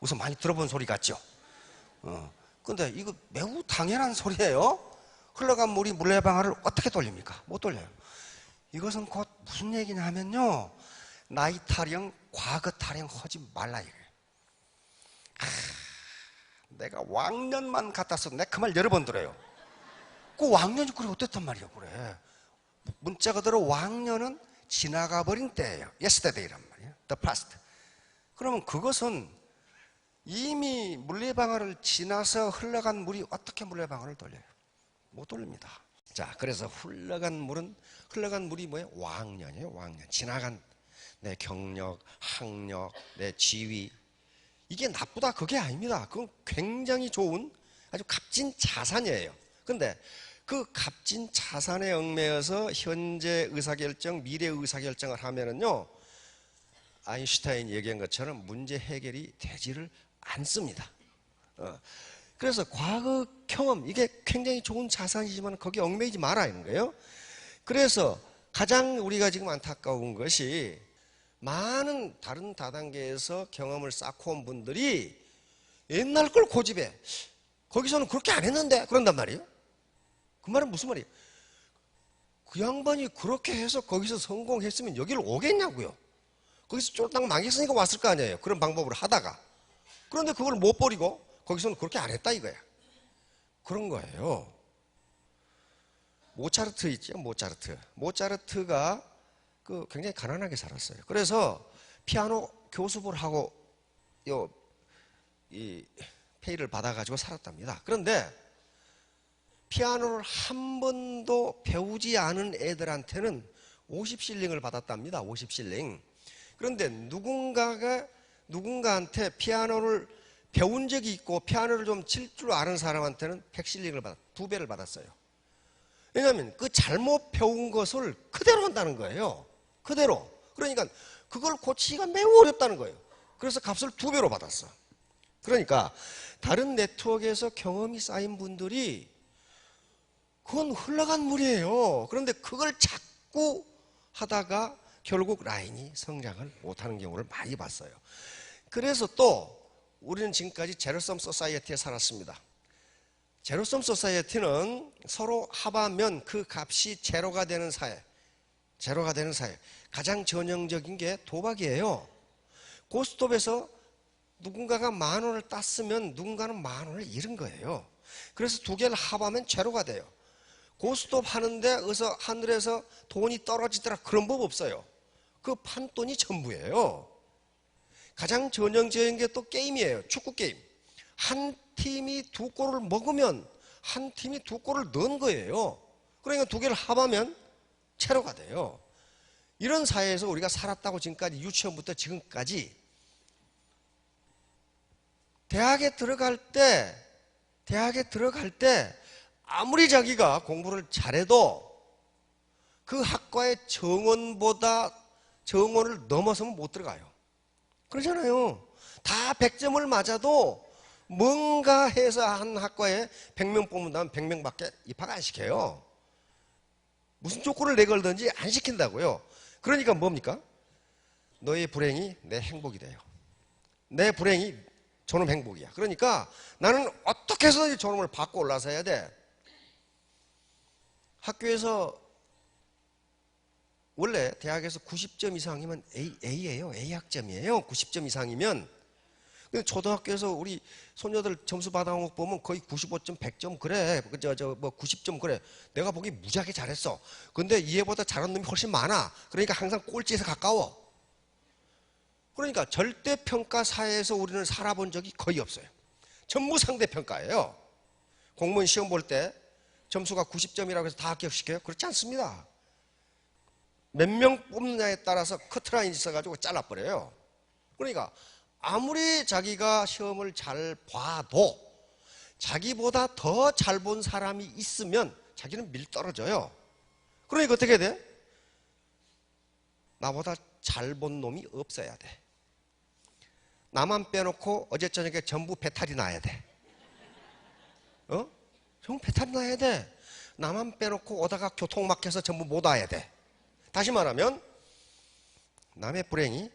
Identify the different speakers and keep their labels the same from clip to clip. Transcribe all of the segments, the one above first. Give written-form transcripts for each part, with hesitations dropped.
Speaker 1: 우선 많이 들어본 소리 같죠? 근데 이거 매우 당연한 소리예요. 흘러간 물이 물레방아를 어떻게 돌립니까? 못 돌려요. 이것은 곧 무슨 얘기냐 하면요, 나이 타령, 과거 타령 하지 말라 이거예요. 내가 왕년만 같았어. 내가 그 말 여러 번 들어요. 그 왕년이 그래 어땠단 말이야. 그래, 문자 그대로 왕년은 지나가 버린 때예요. yesterday란 말이에요. the past. 그러면 그것은 이미 물레방아를 지나서 흘러간 물이 어떻게 물레방아를 돌려요? 못 돌립니다. 자, 그래서 흘러간 물이 뭐예요? 왕년이에요. 왕년. 지나간 내 경력, 학력, 내 지위. 이게 나쁘다 그게 아닙니다. 그건 굉장히 좋은 아주 값진 자산이에요. 근데 그 값진 자산에 얽매여서 현재 의사결정, 미래 의사결정을 하면은요, 아인슈타인이 얘기한 것처럼 문제 해결이 되지를 않습니다. 그래서 과거 경험, 이게 굉장히 좋은 자산이지만 거기에 얽매이지 마라 이런 거예요. 그래서 가장 우리가 지금 안타까운 것이 많은 다른 다단계에서 경험을 쌓고 온 분들이 옛날 걸 고집해. 거기서는 그렇게 안 했는데 그런단 말이에요. 그 말은 무슨 말이에요? 그 양반이 그렇게 해서 거기서 성공했으면 여기를 오겠냐고요. 거기서 쫄딱 망했으니까 왔을 거 아니에요. 그런 방법으로 하다가. 그런데 그걸 못 버리고 거기서는 그렇게 안 했다 이거야. 그런 거예요. 모차르트 있죠, 모차르트. 모차르트가 굉장히 가난하게 살았어요. 그래서 피아노 교습을 하고 이 페이를 받아가지고 살았답니다. 그런데 피아노를 한 번도 배우지 않은 애들한테는 50실링을 받았답니다. 50실링. 그런데 누군가한테 피아노를 배운 적이 있고 피아노를 좀 칠 줄 아는 사람한테는 100실링을 두 배를 받았어요. 왜냐하면 그 잘못 배운 것을 그대로 한다는 거예요. 그대로. 그러니까 그걸 고치기가 매우 어렵다는 거예요. 그래서 값을 두 배로 받았어. 그러니까 다른 네트워크에서 경험이 쌓인 분들이 그건 흘러간 물이에요. 그런데 그걸 자꾸 하다가 결국 라인이 성장을 못하는 경우를 많이 봤어요. 그래서 또 우리는 지금까지 제로섬 소사이어티에 살았습니다. 제로섬 소사이어티는 서로 합하면 그 값이 제로가 되는 사회. 가장 전형적인 게 도박이에요. 고스톱에서 누군가가 10,000원을 땄으면 누군가는 10,000원을 잃은 거예요. 그래서 두 개를 합하면 제로가 돼요. 고스톱 하는데 어서 하늘에서 돈이 떨어지더라 그런 법 없어요. 그 판돈이 전부예요. 가장 전형적인 게 또 게임이에요. 축구 게임. 한 팀이 두 골을 먹으면 한 팀이 두 골을 넣은 거예요. 그러니까 두 개를 합하면 제로가 돼요. 이런 사회에서 우리가 살았다고 지금까지 유치원부터 지금까지 대학에 들어갈 때 아무리 자기가 공부를 잘해도 그 학과의 정원을 넘어서면 못 들어가요. 그러잖아요. 다 100점을 맞아도 뭔가 해서 한 학과에 100명 뽑는다면 100명밖에 입학 안 시켜요. 무슨 조건을 내걸든지 안 시킨다고요. 그러니까 뭡니까? 너의 불행이 내 행복이 돼요. 내 불행이 저놈 행복이야. 그러니까 나는 어떻게 해서 저놈을 받고 올라서 해야 돼. 학교에서 원래 대학에서 90점 이상이면 A예요. A 학점이에요. 90점 이상이면. 근데 초등학교에서 우리 손녀들 점수 받아온 거 보면 거의 95점, 100점 그래. 뭐 90점 그래. 내가 보기 무지하게 잘했어. 근데 얘보다 잘한 놈이 훨씬 많아. 그러니까 항상 꼴찌에서 가까워. 그러니까 절대평가 사회에서 우리는 살아본 적이 거의 없어요. 전부 상대평가예요. 공무원 시험 볼 때 점수가 90점이라고 해서 다 합격시켜요? 그렇지 않습니다. 몇 명 뽑느냐에 따라서 커트라인이 있어가지고 잘라버려요. 그러니까 아무리 자기가 시험을 잘 봐도 자기보다 더 잘 본 사람이 있으면 자기는 밀떨어져요. 그러니까 어떻게 돼? 나보다 잘 본 놈이 없어야 돼. 나만 빼놓고 어제 저녁에 전부 배탈이 나야 돼. 전부 배탈이 나야 돼. 나만 빼놓고 오다가 교통 막혀서 전부 못 와야 돼. 다시 말하면 남의 불행이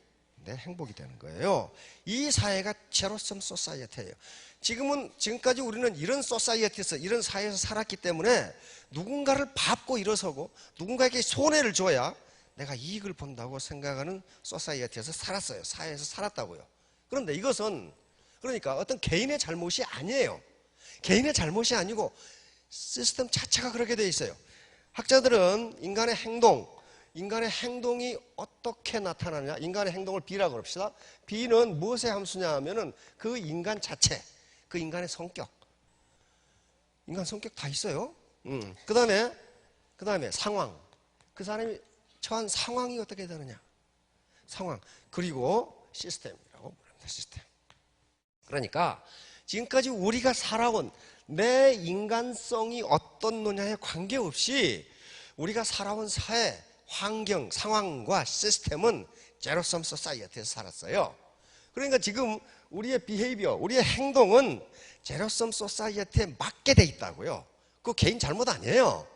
Speaker 1: 내 행복이 되는 거예요. 이 사회가 제로섬 소사이어티예요. 지금까지 우리는 이런 소사이어티에서, 이런 사회에서 살았기 때문에 누군가를 밟고 일어서고 누군가에게 손해를 줘야 내가 이익을 본다고 생각하는 소사이어티에서 살았어요. 사회에서 살았다고요. 그런데 이것은 그러니까 어떤 개인의 잘못이 아니에요. 개인의 잘못이 아니고 시스템 자체가 그렇게 되어 있어요. 학자들은 인간의 행동이 어떻게 나타나냐? 인간의 행동을 B라고 그럽시다. B는 무엇의 함수냐 하면은 그 인간 자체, 그 인간의 성격. 인간 성격 다 있어요. 그 다음에 상황. 그 사람이 처한 상황이 어떻게 되느냐? 상황. 그리고 시스템이라고 부릅니다. 시스템. 그러니까 지금까지 우리가 살아온 내 인간성이 어떤 노냐에 관계없이 우리가 살아온 사회, 환경, 상황과 시스템은 제로섬 소사이어티에서 살았어요. 그러니까 지금 우리의 비헤이비어, 우리의 행동은 제로섬 소사이어티에 맞게 돼 있다고요. 그거 개인 잘못 아니에요.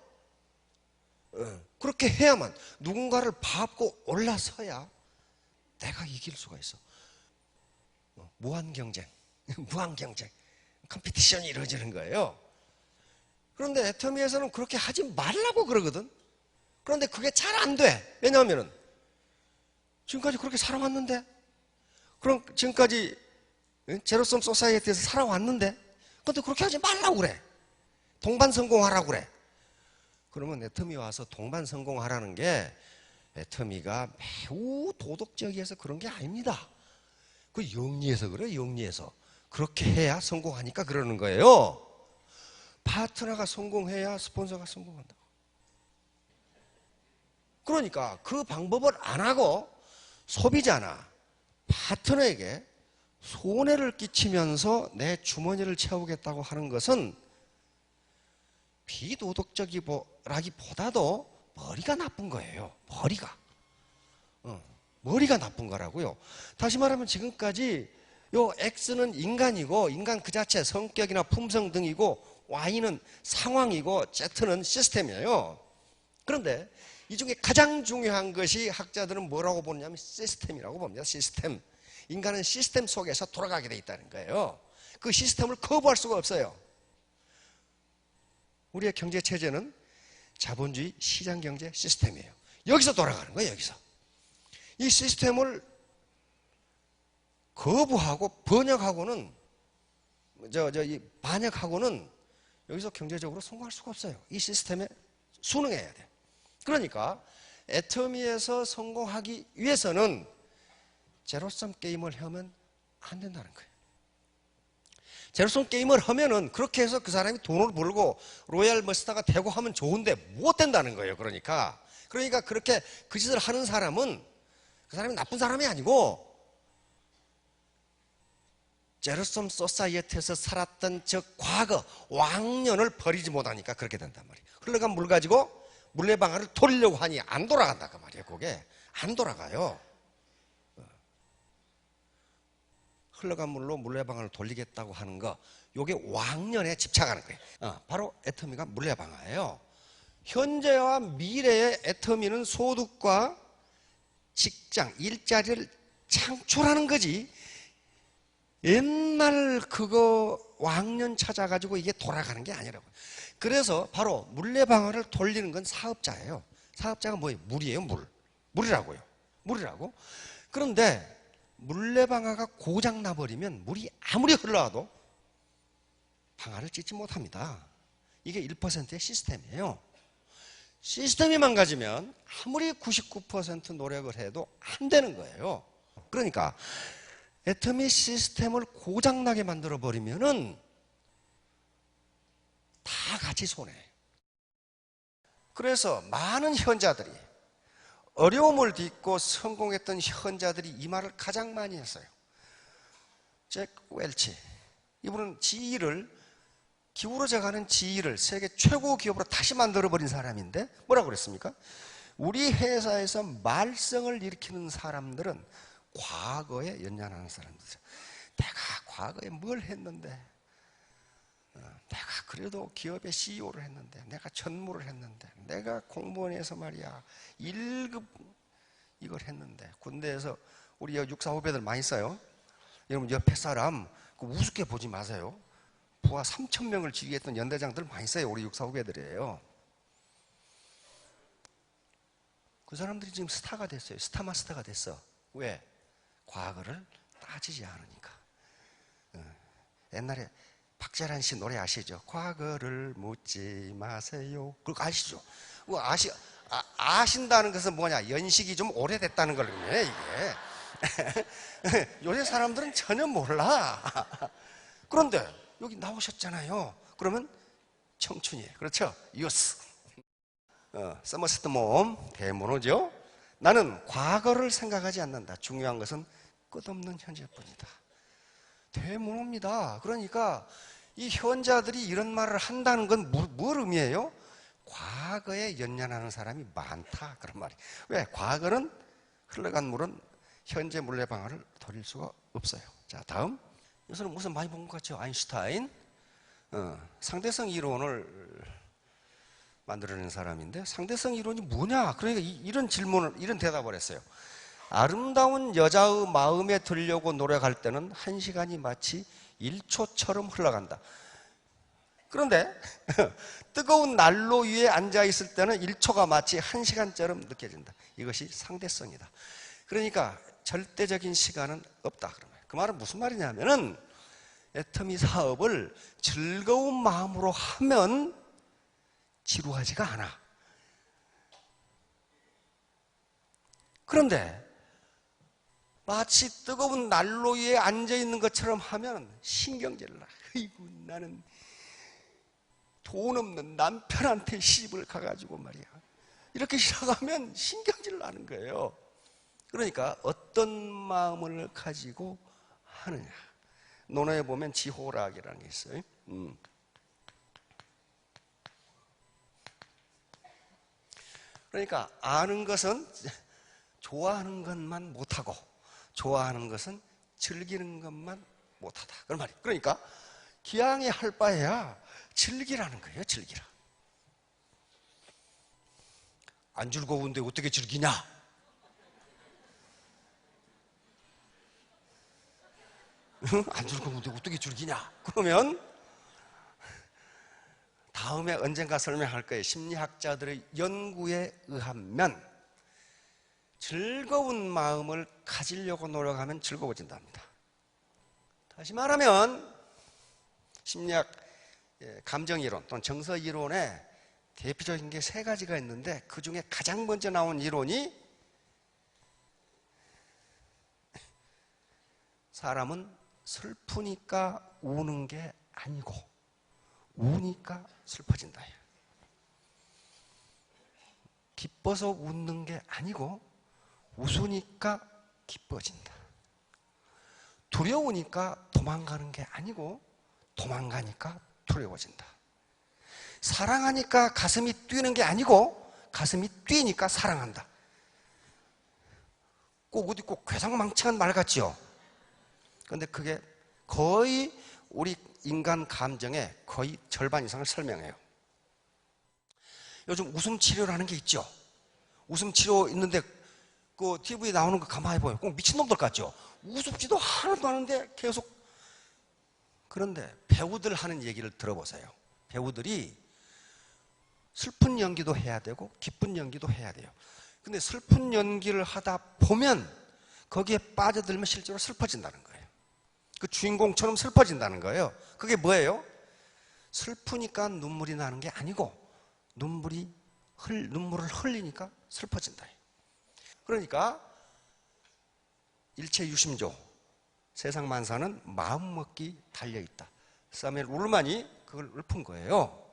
Speaker 1: 그렇게 해야만 누군가를 밟고 올라서야 내가 이길 수가 있어. 무한 경쟁, 컴피티션이 이루어지는 거예요. 그런데 애터미에서는 그렇게 하지 말라고 그러거든. 그런데 그게 잘 안 돼. 왜냐하면 지금까지 그렇게 살아왔는데, 그럼 지금까지 제로섬 소사이어티에서 살아왔는데, 그런데 그렇게 하지 말라고 그래. 동반 성공하라고 그래. 그러면 애터미 와서 동반 성공하라는 게 애터미가 매우 도덕적이어서 그런 게 아닙니다. 그 영리해서 그래요. 영리해서. 그렇게 해야 성공하니까 그러는 거예요. 파트너가 성공해야 스폰서가 성공한다. 그러니까 그 방법을 안 하고 소비자나 파트너에게 손해를 끼치면서 내 주머니를 채우겠다고 하는 것은 비도덕적이라기보다도 머리가 나쁜 거예요. 머리가 나쁜 거라고요. 다시 말하면 지금까지 요 X는 인간이고, 인간 그 자체 성격이나 품성 등이고, Y는 상황이고, Z는 시스템이에요. 그런데 이 중에 가장 중요한 것이 학자들은 뭐라고 보냐면 시스템이라고 봅니다. 시스템. 인간은 시스템 속에서 돌아가게 돼 있다는 거예요. 그 시스템을 거부할 수가 없어요. 우리의 경제 체제는 자본주의 시장 경제 시스템이에요. 여기서 돌아가는 거예요. 여기서. 이 시스템을 거부하고 번역하고는 반역하고는 여기서 경제적으로 성공할 수가 없어요. 이 시스템에 순응해야 돼. 그러니까 애터미에서 성공하기 위해서는 제로섬 게임을 하면 안 된다는 거예요. 제로섬 게임을 하면은 그렇게 해서 그 사람이 돈을 벌고 로얄 머스타가 되고 하면 좋은데 못 된다는 거예요. 그러니까 그렇게 그 짓을 하는 사람은 그 사람이 나쁜 사람이 아니고 제로섬 소사이어티에서 살았던 저 과거 왕년을 버리지 못하니까 그렇게 된단 말이에요. 흘러간 물 가지고 물레방아를 돌리려고 하니 안 돌아간다 그 말이에요. 그게 안 돌아가요. 흘러간 물로 물레방아를 돌리겠다고 하는 거, 요게 왕년에 집착하는 거예요. 바로 애터미가 물레방아예요. 현재와 미래의 애터미는 소득과 직장, 일자리를 창출하는 거지, 옛날 그거 왕년 찾아가지고 이게 돌아가는 게 아니라고요. 그래서 바로 물레방아를 돌리는 건 사업자예요. 사업자가 뭐예요? 물이에요. 물이라고요. 물이라고. 그런데 물레방아가 고장 나버리면 물이 아무리 흘러와도 방아를 찢지 못합니다. 이게 1%의 시스템이에요. 시스템이 망가지면 아무리 99% 노력을 해도 안 되는 거예요. 그러니까 애터미 시스템을 고장나게 만들어버리면은 다 같이 손해예요. 그래서 많은 현자들이, 어려움을 딛고 성공했던 현자들이 이 말을 가장 많이 했어요. 잭 웰치, 이분은 기울어져가는 GE를 세계 최고 기업으로 다시 만들어버린 사람인데 뭐라고 그랬습니까? 우리 회사에서 말썽을 일으키는 사람들은 과거에 연연하는 사람들이죠. 내가 과거에 뭘 했는데, 내가 그래도 기업의 CEO를 했는데, 내가 전무를 했는데, 내가 공무원에서 말이야 1급 이걸 했는데, 군대에서 우리 육사 후배들 많이 있어요. 여러분 옆에 사람 우습게 보지 마세요. 부하 3,000명을 지휘했던 연대장들 많이 있어요. 우리 육사 후배들이에요. 그 사람들이 지금 스타가 됐어요. 스타마스터가 됐어. 왜? 과거를 따지지 않으니까. 옛날에 박재란 씨 노래 아시죠? 과거를 묻지 마세요. 그거 아시죠? 그거 아신다는 것은 뭐냐? 연식이 좀 오래됐다는 걸요, 이게. 요새 사람들은 전혀 몰라. 그런데 여기 나오셨잖아요. 그러면 청춘이에요. 그렇죠? 유스. 서머스트 몸, 대문호죠. 나는 과거를 생각하지 않는다. 중요한 것은 끝없는 현재뿐이다. 대문호입니다. 그러니까 이 현자들이 이런 말을 한다는 건 뭘 의미해요? 과거에 연연하는 사람이 많다. 그런 말이에요. 왜? 과거는 흘러간 물은 현재 물의 방아를 돌릴 수가 없어요. 자, 다음. 이것은 무슨 많이 본 것 같죠? 아인슈타인. 상대성 이론을 만들어낸 사람인데, 상대성 이론이 뭐냐? 그러니까 이런 질문을, 이런 대답을 했어요. 아름다운 여자의 마음에 들려고 노력할 때는 1시간이 마치 1초처럼 흘러간다. 그런데 뜨거운 난로 위에 앉아 있을 때는 1초가 마치 1시간처럼 느껴진다. 이것이 상대성이다. 그러니까 절대적인 시간은 없다. 그 말은 무슨 말이냐면은 애터미 사업을 즐거운 마음으로 하면 지루하지가 않아. 그런데 마치 뜨거운 난로 위에 앉아 있는 것처럼 하면 신경질을 나. 아이고, 나는 돈 없는 남편한테 시집을 가가지고 말이야. 이렇게 시작하면 신경질 나는 거예요. 그러니까 어떤 마음을 가지고 하느냐. 논어에 보면 지호락이라는 게 있어요. 그러니까 아는 것은 좋아하는 것만 못하고 좋아하는 것은 즐기는 것만 못하다. 그런 말이에요. 그러니까 기왕에 할 바에야 즐기라는 거예요. 즐기라. 안 즐거운데 어떻게 즐기냐? 안 즐거운데 어떻게 즐기냐? 그러면 다음에 언젠가 설명할 거예요. 심리학자들의 연구에 의하면 즐거운 마음을 가지려고 노력하면 즐거워진답니다. 다시 말하면 심리학 감정이론 또는 정서이론에 대표적인 게 3가지가 있는데 그 중에 가장 먼저 나온 이론이 사람은 슬프니까 우는 게 아니고 우니까 슬퍼진다. 기뻐서 웃는 게 아니고 웃으니까 기뻐진다. 두려우니까 도망가는 게 아니고 도망가니까 두려워진다. 사랑하니까 가슴이 뛰는 게 아니고 가슴이 뛰니까 사랑한다. 꼭 어디 꼭 괴상망측한 말 같죠? 그런데 그게 거의 우리 인간 감정의 거의 절반 이상을 설명해요. 요즘 웃음 치료라는 게 있죠. 웃음 치료 있는데 그 TV에 나오는 거 가만히 보면 꼭 미친놈들 같죠. 우습지도 하나도 않은데 계속. 그런데 배우들 하는 얘기를 들어보세요. 배우들이 슬픈 연기도 해야 되고 기쁜 연기도 해야 돼요. 근데 슬픈 연기를 하다 보면 거기에 빠져들면 실제로 슬퍼진다는 거예요. 그 주인공처럼 슬퍼진다는 거예요. 그게 뭐예요? 슬프니까 눈물이 나는 게 아니고 눈물을 흘리니까 슬퍼진다. 그러니까 일체 유심조, 세상 만사는 마음먹기 달려있다. 사무엘 울만이 그걸 읊은 거예요.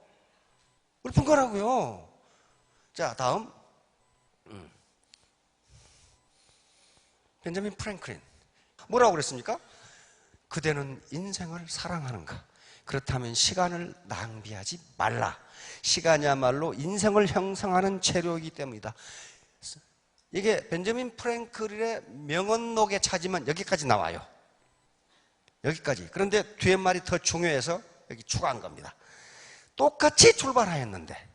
Speaker 1: 읊은 거라고요. 자, 다음 벤자민 프랭클린 뭐라고 그랬습니까? 그대는 인생을 사랑하는가? 그렇다면 시간을 낭비하지 말라. 시간이야말로 인생을 형성하는 재료이기 때문이다. 이게 벤자민 프랭클린의 명언록에 찾으면 여기까지 나와요. 여기까지. 그런데 뒤에 말이 더 중요해서 여기 추가한 겁니다. 똑같이 출발하였는데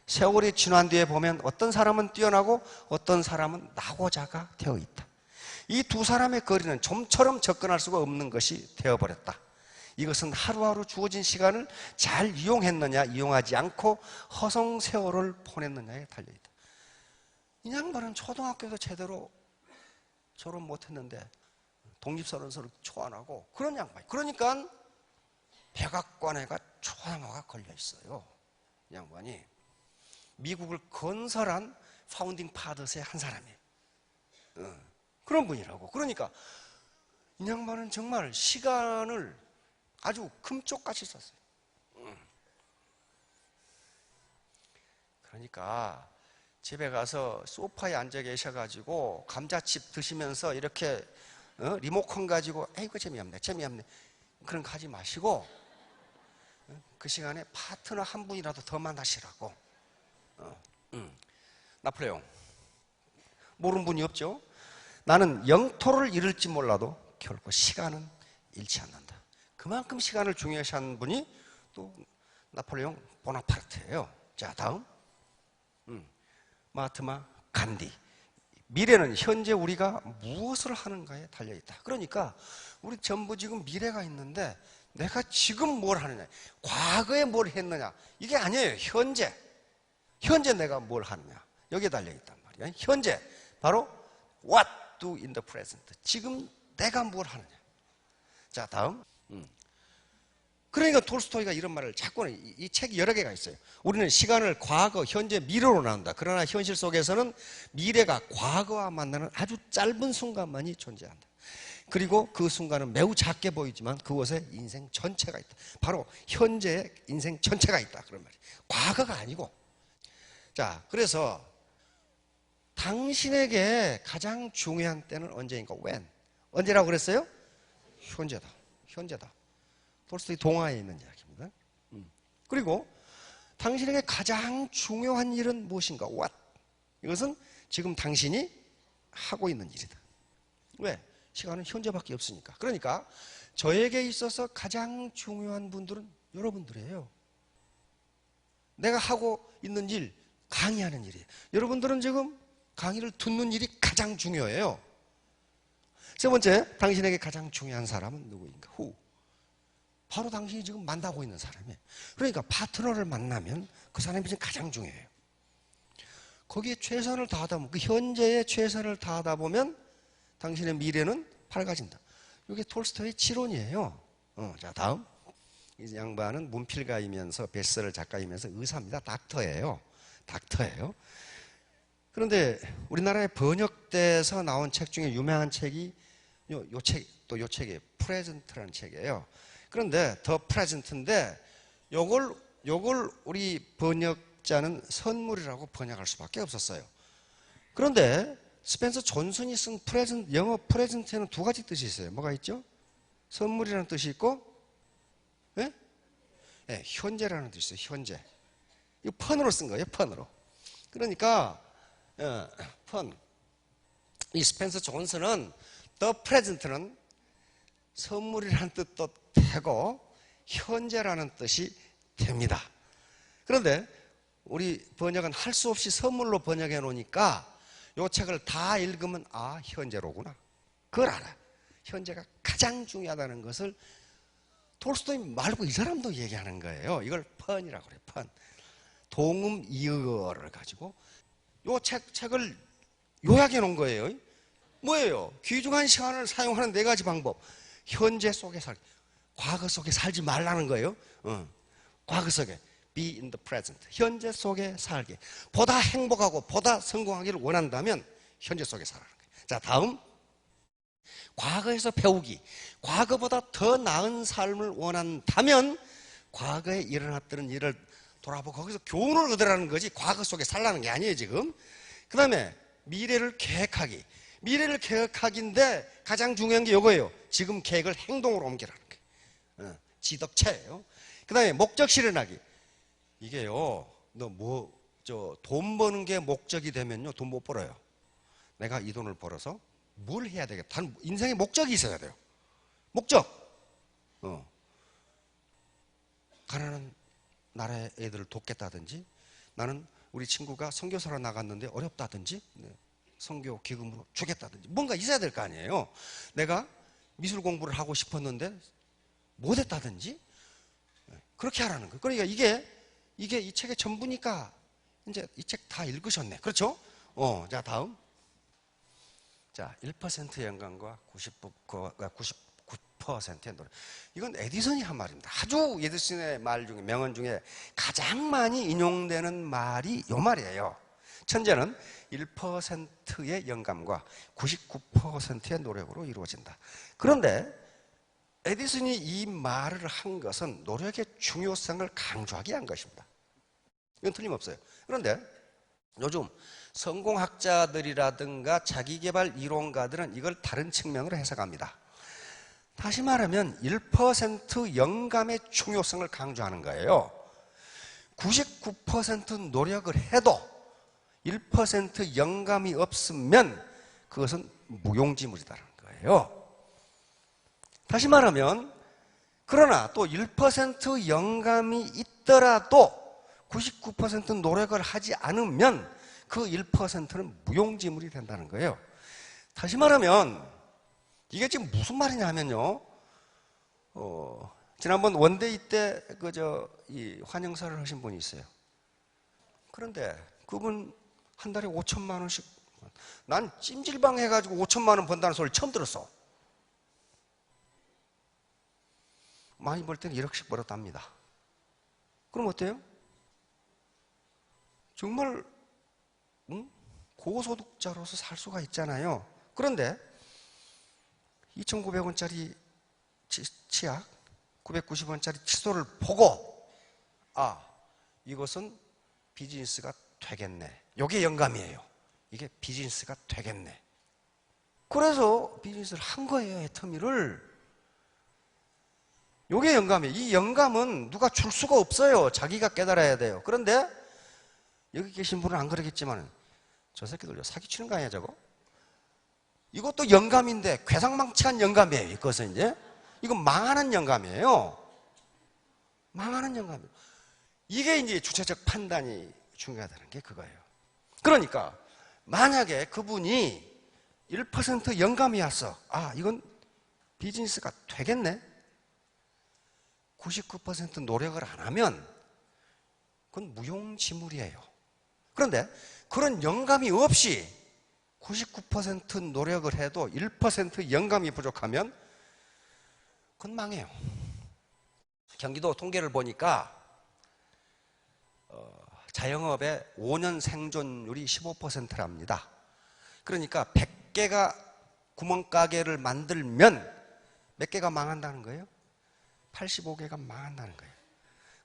Speaker 1: 세월이 지난 뒤에 보면 어떤 사람은 뛰어나고 어떤 사람은 낙오자가 되어 있다. 이 두 사람의 거리는 좀처럼 접근할 수가 없는 것이 되어버렸다. 이것은 하루하루 주어진 시간을 잘 이용했느냐, 이용하지 않고 허송 세월을 보냈느냐에 달려있다. 이 양반은 초등학교도 제대로 졸업 못했는데 독립선언서를 초안하고 그런 양반이. 그러니까 백악관에가 초안화가 걸려있어요. 이 양반이 미국을 건설한 파운딩 파더스의 한 사람이에요. 그런 분이라고. 그러니까 이 양반은 정말 시간을 아주 금쪽같이 썼어요. 그러니까 집에 가서 소파에 앉아 계셔가지고 감자칩 드시면서 이렇게 리모컨 가지고 에이구 재미없네 재미없네 그런 거 하지 마시고 그 시간에 파트너 한 분이라도 더 만나시라고. 나폴레옹 모르는 분이 없죠. 나는 영토를 잃을지 몰라도 결코 시간은 잃지 않는다. 그만큼 시간을 중요시하는 분이 또 나폴레옹 보나파르트예요. 자, 다음 마하트마 간디. 미래는 현재 우리가 무엇을 하는가에 달려있다. 그러니까 우리 전부 지금 미래가 있는데 내가 지금 뭘 하느냐, 과거에 뭘 했느냐, 이게 아니에요. 현재 내가 뭘 하느냐, 여기에 달려있단 말이야. 현재 바로 what do in the present. 지금 내가 뭘 하느냐. 자, 다음. 그러니까 톨스토이가 이런 말을 자꾸는, 이 책이 여러 개가 있어요. 우리는 시간을 과거, 현재, 미래로 나눈다. 그러나 현실 속에서는 미래가 과거와 만나는 아주 짧은 순간만이 존재한다. 그리고 그 순간은 매우 작게 보이지만 그곳에 인생 전체가 있다. 바로 현재의 인생 전체가 있다. 그런 말이에요. 과거가 아니고. 자, 그래서 당신에게 가장 중요한 때는 언제인가? when. 언제라고 그랬어요? 현재다. 톨스토이 동화에 있는 이야기입니다. 그리고 당신에게 가장 중요한 일은 무엇인가? what. 이것은 지금 당신이 하고 있는 일이다. 왜? 시간은 현재밖에 없으니까. 그러니까 저에게 있어서 가장 중요한 분들은 여러분들이에요. 내가 하고 있는 일, 강의하는 일이에요. 여러분들은 지금 강의를 듣는 일이 가장 중요해요. 세 번째, 당신에게 가장 중요한 사람은 누구인가? who. 바로 당신이 지금 만나고 있는 사람이에요. 그러니까 파트너를 만나면 그 사람이 지금 가장 중요해요. 거기에 최선을 다하다 보면, 그 현재에 최선을 다하다 보면 당신의 미래는 밝아진다. 이게 톨스토이의 지론이에요. 자, 다음. 이 양반은 문필가이면서 베스트셀러 작가이면서 의사입니다. 닥터예요. 그런데 우리나라에 번역돼서 나온 책 중에 유명한 책이 요 책이에요. 프레젠트라는 책이에요. 그런데 더 프레젠트인데 요걸 우리 번역자는 선물이라고 번역할 수밖에 없었어요. 그런데 스펜서 존슨이 쓴 영어 프레젠트에는 두 가지 뜻이 있어요. 뭐가 있죠? 선물이라는 뜻이 있고, 네? 네, 현재라는 뜻이 있어요. 현재. 이거 펀으로 쓴 거예요. 펀으로. 그러니까 펀. 이 스펜서 존슨은 the present는 선물이라는 뜻도 되고 현재라는 뜻이 됩니다. 그런데 우리 번역은 할 수 없이 선물로 번역해 놓으니까 이 책을 다 읽으면 현재로구나. 그걸 알아요. 현재가 가장 중요하다는 것을 톨스토이 말고 이 사람도 얘기하는 거예요. 이걸 펀이라고 그래요. 펀. 동음 이어를 가지고 이 책을 요약해 놓은 거예요. 뭐예요? 귀중한 시간을 사용하는 네 가지 방법. 현재 속에 과거 속에 살지 말라는 거예요. 과거 속에 be in the present. 현재 속에 살게. 보다 행복하고 보다 성공하기를 원한다면 현재 속에 살아라는 거예요. 자, 다음. 과거에서 배우기. 과거보다 더 나은 삶을 원한다면 과거에 일어났던 일을 돌아보고 거기서 교훈을 얻으라는 거지 과거 속에 살라는 게 아니에요, 지금. 그 다음에 미래를 계획하기. 미래를 계획하기인데 가장 중요한 게 이거예요. 지금 계획을 행동으로 옮기라는 거예요. 지덕체예요. 그 다음에 목적 실현하기. 이게요, 돈 버는 게 목적이 되면요, 돈 못 벌어요. 내가 이 돈을 벌어서 뭘 해야 되겠다. 인생에 목적이 있어야 돼요. 목적. 가난한 나라의 애들을 돕겠다든지, 나는 우리 친구가 선교사로 나갔는데 어렵다든지, 선교 기금으로 주겠다든지 뭔가 있어야 될 거 아니에요. 내가 미술 공부를 하고 싶었는데 못했다든지 그렇게 하라는 거예요. 그러니까 이게 이 책의 전부니까 이제 이 책 다 읽으셨네. 그렇죠? 자, 다음. 자, 1% 연관과 99%의 노래. 이건 에디슨이 한 말입니다. 아주 에디슨의 말 중에, 명언 중에 가장 많이 인용되는 말이 이 말이에요. 천재는 1%의 영감과 99%의 노력으로 이루어진다. 그런데 에디슨이 이 말을 한 것은 노력의 중요성을 강조하기 위한 것입니다. 이건 틀림없어요. 그런데 요즘 성공학자들이라든가 자기개발 이론가들은 이걸 다른 측면으로 해석합니다. 다시 말하면 1% 영감의 중요성을 강조하는 거예요. 99% 노력을 해도 1% 영감이 없으면 그것은 무용지물이라는 거예요. 다시 말하면 그러나 또 1% 영감이 있더라도 99% 노력을 하지 않으면 그 1%는 무용지물이 된다는 거예요. 다시 말하면 이게 지금 무슨 말이냐 하면요. 지난번 원데이 때 이 환영사를 하신 분이 있어요. 그런데 그분 한 달에 5천만 원씩, 난 찜질방 해가지고 5천만 원 번다는 소리 처음 들었어. 많이 벌 때는 1억씩 벌었답니다. 그럼 어때요? 정말 고소득자로서 살 수가 있잖아요. 그런데 2,900원짜리 치약, 990원짜리 칫솔을 보고 이것은 비즈니스가 되겠네. 이게 영감이에요. 이게 비즈니스가 되겠네. 그래서 비즈니스를 한 거예요. 애터미를. 이게 영감이에요. 이 영감은 누가 줄 수가 없어요. 자기가 깨달아야 돼요. 그런데 여기 계신 분은 안 그러겠지만 저 새끼들 사기치는 거 아니야 저거? 이것도 영감인데 괴상망측한 영감이에요. 이것은 이제 이건 망하는 영감이에요. 망하는 영감이에요. 이게 이제 주체적 판단이 중요하다는 게 그거예요. 그러니까 만약에 그분이 1% 영감이 왔어. 이건 비즈니스가 되겠네. 99% 노력을 안 하면 그건 무용지물이에요. 그런데 그런 영감이 없이 99% 노력을 해도 1% 영감이 부족하면 그건 망해요. 경기도 통계를 보니까 자영업의 5년 생존율이 15%랍니다. 그러니까 100개가 구멍가게를 만들면 몇 개가 망한다는 거예요? 85개가 망한다는 거예요.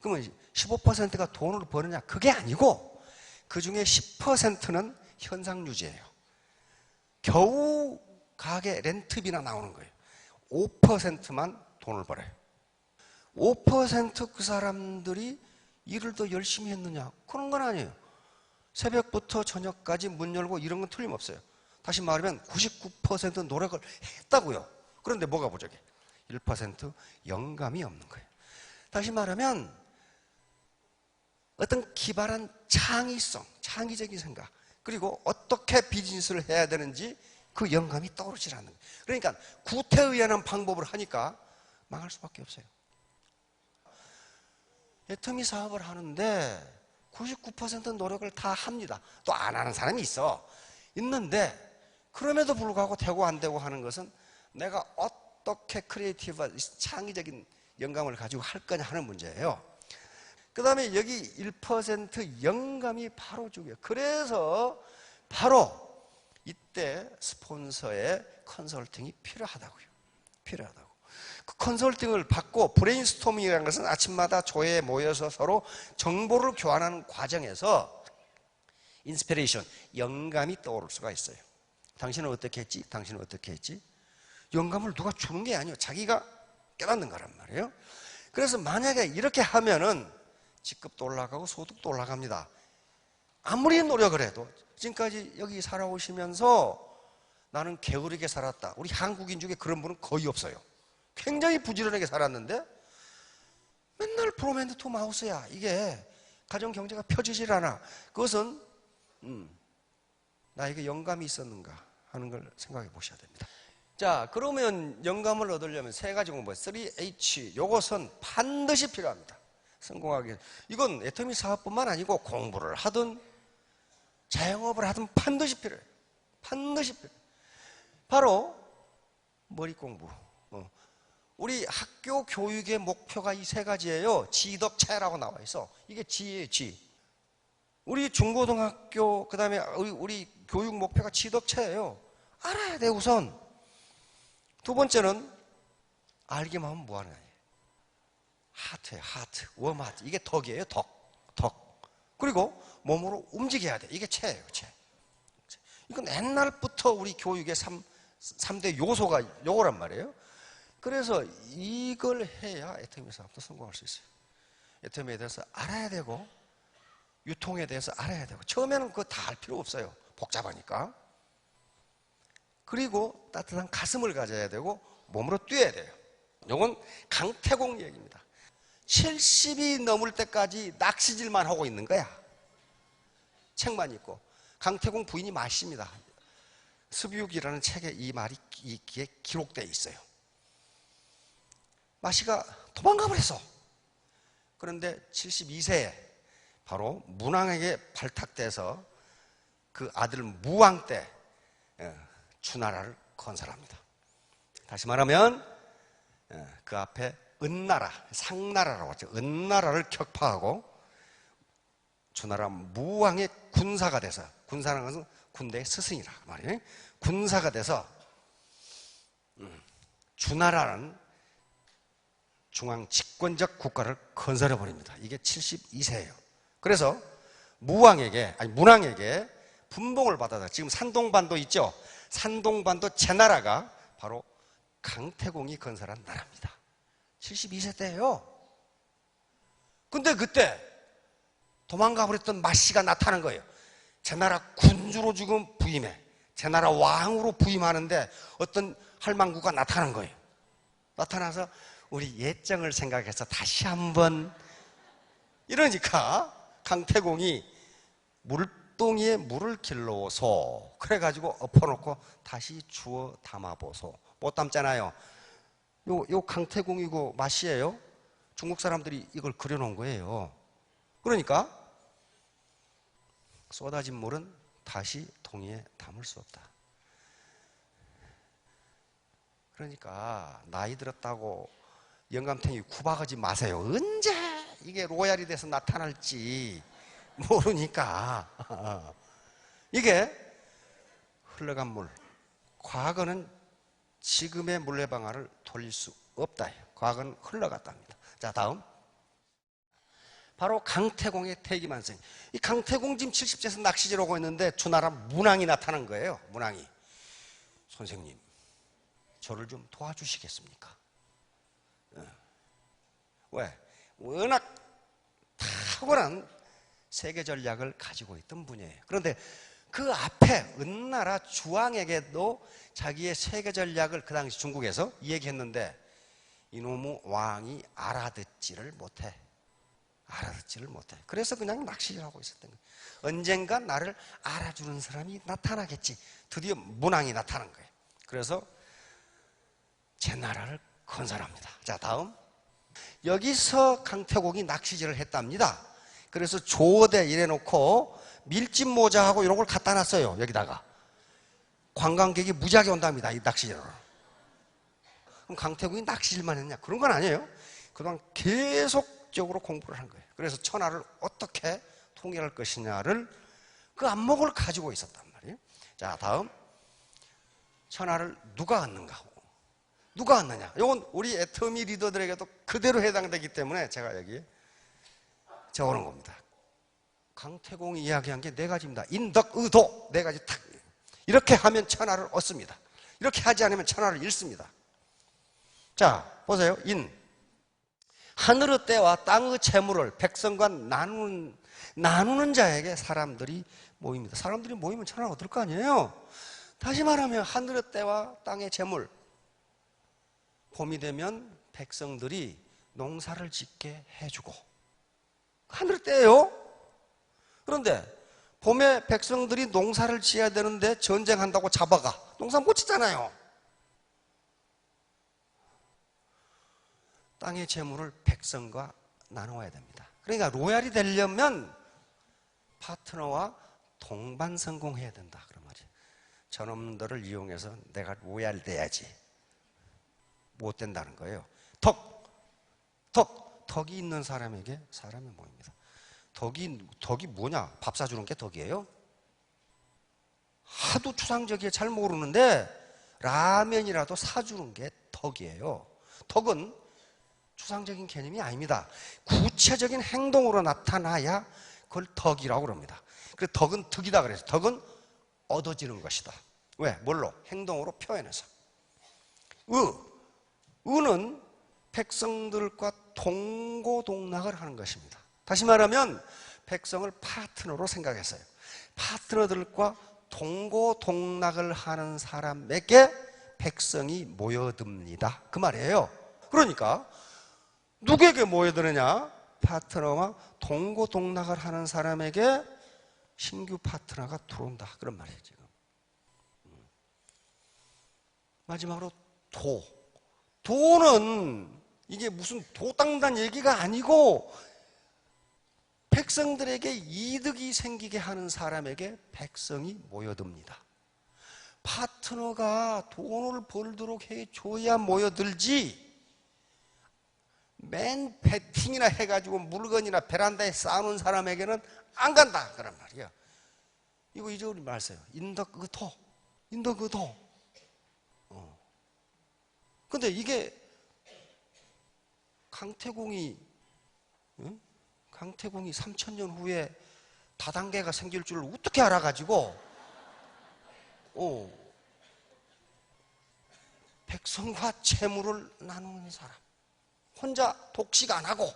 Speaker 1: 그러면 15%가 돈을 버느냐? 그게 아니고 그 중에 10%는 현상유지예요. 겨우 가게 렌트비나 나오는 거예요. 5%만 돈을 벌어요. 5% 그 사람들이 일을 더 열심히 했느냐? 그런 건 아니에요. 새벽부터 저녁까지 문 열고 이런 건 틀림없어요. 다시 말하면 99% 노력을 했다고요. 그런데 뭐가 부족해? 1% 영감이 없는 거예요. 다시 말하면 어떤 기발한 창의성, 창의적인 생각, 그리고 어떻게 비즈니스를 해야 되는지 그 영감이 떠오르지 않는 거예요. 그러니까 구태의연한 방법을 하니까 망할 수밖에 없어요. 애터미 사업을 하는데 99% 노력을 다 합니다. 또 안 하는 사람이 있는데 그럼에도 불구하고 되고 안 되고 하는 것은 내가 어떻게 크리에이티브한 창의적인 영감을 가지고 할 거냐 하는 문제예요. 그 다음에 여기 1% 영감이 바로 중요해요. 그래서 바로 이때 스폰서의 컨설팅이 필요하다고요. 필요하다고. 그 컨설팅을 받고 브레인스토밍이라는 것은 아침마다 조회에 모여서 서로 정보를 교환하는 과정에서 인스피레이션, 영감이 떠오를 수가 있어요. 당신은 어떻게 했지? 당신은 어떻게 했지? 영감을 누가 주는 게 아니에요. 자기가 깨닫는 거란 말이에요. 그래서 만약에 이렇게 하면은 직급도 올라가고 소득도 올라갑니다. 아무리 노력을 해도 지금까지 여기 살아오시면서 나는 게으르게 살았다. 우리 한국인 중에 그런 분은 거의 없어요. 굉장히 부지런하게 살았는데 맨날 프롬 앤드 투 마우스야. 이게 가정 경제가 펴지질 않아. 그것은 나에게 영감이 있었는가 하는 걸 생각해 보셔야 됩니다. 자, 그러면 영감을 얻으려면 세 가지 공부, 3H, 요것은 반드시 필요합니다. 성공하기 위해. 이건 애터미 사업뿐만 아니고 공부를 하든 자영업을 하든 반드시 필요해요. 반드시 필요해요. 바로 머리 공부. 우리 학교 교육의 목표가 이 세 가지예요. 지덕체라고 나와 있어. 이게 지예요, 지. 우리 중고등학교, 그 다음에 우리 교육 목표가 지덕체예요. 알아야 돼, 우선. 두 번째는, 알기만 하면 뭐하는 거예요? 하트예요, 하트. 웜하트. 이게 덕이에요, 덕. 그리고 몸으로 움직여야 돼. 이게 체예요, 체. 이건 옛날부터 우리 교육의 3대 요소가 요거란 말이에요. 그래서 이걸 해야 애터미 사업도 성공할 수 있어요. 애터미에 대해서 알아야 되고, 유통에 대해서 알아야 되고, 처음에는 그거 다 알 필요 없어요. 복잡하니까. 그리고 따뜻한 가슴을 가져야 되고, 몸으로 뛰어야 돼요. 이건 강태공 얘기입니다. 70이 넘을 때까지 낚시질만 하고 있는 거야. 책만 읽고. 강태공 부인이 마십니다. 습유기라는 책에 이 말이 기록되어 있어요. 마씨가 도망가 버렸어. 그런데 72세에 바로 문왕에게 발탁돼서 그 아들 무왕 때 주나라를 건설합니다. 다시 말하면 그 앞에 은나라, 상나라라고 하죠. 은나라를 격파하고 주나라 무왕의 군사가 돼서, 군사라는 것은 군대의 스승이라 말이에요. 군사가 돼서 주나라는 중앙 집권적 국가를 건설해 버립니다. 이게 72세예요. 그래서 문왕에게 분봉을 받아서, 지금 산동반도 있죠? 산동반도 제나라가 바로 강태공이 건설한 나라입니다. 72세 때예요. 근데 그때 도망가 버렸던 마씨가 나타난 거예요. 제나라 군주로 지금 부임해. 제나라 왕으로 부임하는데 어떤 할망구가 나타난 거예요. 나타나서 우리 예정을 생각해서 다시 한번, 이러니까 강태공이 물동이에 물을 길러오소. 그래가지고 엎어놓고 다시 주워 담아보소. 못 담잖아요. 요 강태공이고 마씨예요. 중국 사람들이 이걸 그려놓은 거예요. 그러니까 쏟아진 물은 다시 동이에 담을 수 없다. 그러니까 나이 들었다고 영감탱이 구박하지 마세요. 언제 이게 로얄이 돼서 나타날지 모르니까. 이게 흘러간 물. 과거는 지금의 물레방아를 돌릴 수 없다. 과거는 흘러갔답니다. 자, 다음. 바로 강태공의 태기만성. 이 강태공 지금 70세에서 낚시질 하고 있는데 주나라 문왕이 나타난 거예요. 문왕이. 선생님, 저를 좀 도와주시겠습니까? 왜? 워낙 탁월한 세계 전략을 가지고 있던 분이에요. 그런데 그 앞에 은나라 주왕에게도 자기의 세계 전략을 그 당시 중국에서 얘기했는데 이놈의 왕이 알아듣지를 못해. 그래서 그냥 낚시를 하고 있었던 거예요. 언젠가 나를 알아주는 사람이 나타나겠지. 드디어 문왕이 나타난 거예요. 그래서 제나라를 건설합니다. 자, 다음. 여기서 강태공이 낚시질을 했답니다. 그래서 조어대 이래놓고 밀짚 모자하고 이런 걸 갖다 놨어요. 여기다가. 관광객이 무지하게 온답니다. 이 낚시질을. 그럼 강태공이 낚시질만 했냐? 그런 건 아니에요. 그동안 계속적으로 공부를 한 거예요. 그래서 천하를 어떻게 통일할 것이냐를 그 안목을 가지고 있었단 말이에요. 자, 다음. 천하를 누가 얻는가? 누가 얻느냐? 이건 우리 애터미 리더들에게도 그대로 해당되기 때문에 제가 여기 적어놓은 겁니다. 강태공이 이야기한 게 네 가지입니다. 인덕, 의도 네 가지 탁. 이렇게 하면 천하를 얻습니다. 이렇게 하지 않으면 천하를 잃습니다. 자, 보세요. 인. 하늘의 때와 땅의 재물을 백성과 나누는 자에게 사람들이 모입니다. 사람들이 모이면 천하를 얻을 거 아니에요? 다시 말하면 하늘의 때와 땅의 재물. 봄이 되면 백성들이 농사를 짓게 해주고. 하늘의 때예요? 그런데 봄에 백성들이 농사를 지어야 되는데 전쟁한다고 잡아가. 농사 못 짓잖아요. 땅의 재물을 백성과 나누어야 됩니다. 그러니까 로얄이 되려면 파트너와 동반성공해야 된다. 그런 말이에요. 저놈들을 이용해서 내가 로얄 돼야지. 못 된다는 거예요. 덕이 있는 사람에게 사람이 모입니다. 덕이 뭐냐? 밥 사주는 게 덕이에요? 하도 추상적이게 잘 모르는데 라면이라도 사주는 게 덕이에요. 덕은 추상적인 개념이 아닙니다. 구체적인 행동으로 나타나야 그걸 덕이라고 그럽니다. 그래서 덕은 덕이다 그래서 덕은 얻어지는 것이다. 왜? 뭘로? 행동으로 표현해서. 의는 백성들과 동고동락을 하는 것입니다. 다시 말하면 백성을 파트너로 생각했어요. 파트너들과 동고동락을 하는 사람에게 백성이 모여듭니다. 그 말이에요. 그러니까 누구에게 모여드느냐? 파트너와 동고동락을 하는 사람에게 신규 파트너가 들어온다. 그런 말이에요, 지금. 마지막으로 도는 이게 무슨 도당단 얘기가 아니고 백성들에게 이득이 생기게 하는 사람에게 백성이 모여듭니다. 파트너가 돈을 벌도록 해줘야 모여들지 맨 배팅이나 해가지고 물건이나 베란다에 쌓아놓은 사람에게는 안 간다 그런 말이야. 이거 잊어버리지 마세요. 인덕의도. 근데 이게 강태공이 3000년 후에 다단계가 생길 줄 어떻게 알아가지고 백성과 재물을 나누는 사람, 혼자 독식 안 하고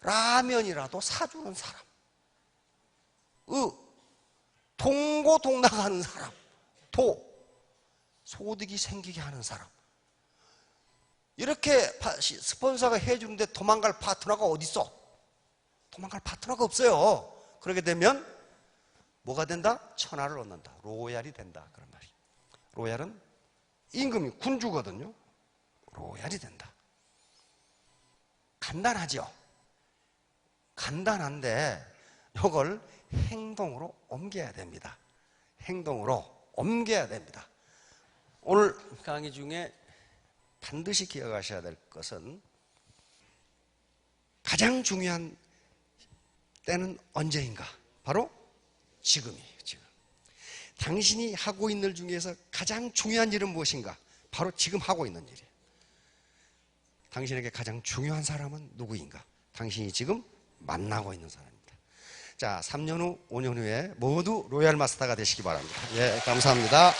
Speaker 1: 라면이라도 사주는 사람, 동고동락하는 사람, 소득이 생기게 하는 사람. 이렇게 스폰서가 해주는데 도망갈 파트너가 어디 있어? 도망갈 파트너가 없어요. 그렇게 되면 뭐가 된다? 천하를 얻는다. 로얄이 된다. 그런 말이에요. 로얄은 임금이 군주거든요. 로얄이 된다. 간단하죠? 간단한데 이걸 행동으로 옮겨야 됩니다. 행동으로 옮겨야 됩니다. 오늘 강의 중에 반드시 기억하셔야 될 것은 가장 중요한 때는 언제인가? 바로 지금이에요. 지금. 당신이 하고 있는 일 중에서 가장 중요한 일은 무엇인가? 바로 지금 하고 있는 일이에요. 당신에게 가장 중요한 사람은 누구인가? 당신이 지금 만나고 있는 사람입니다. 자, 3년 후, 5년 후에 모두 로얄 마스터가 되시기 바랍니다. 예, 감사합니다.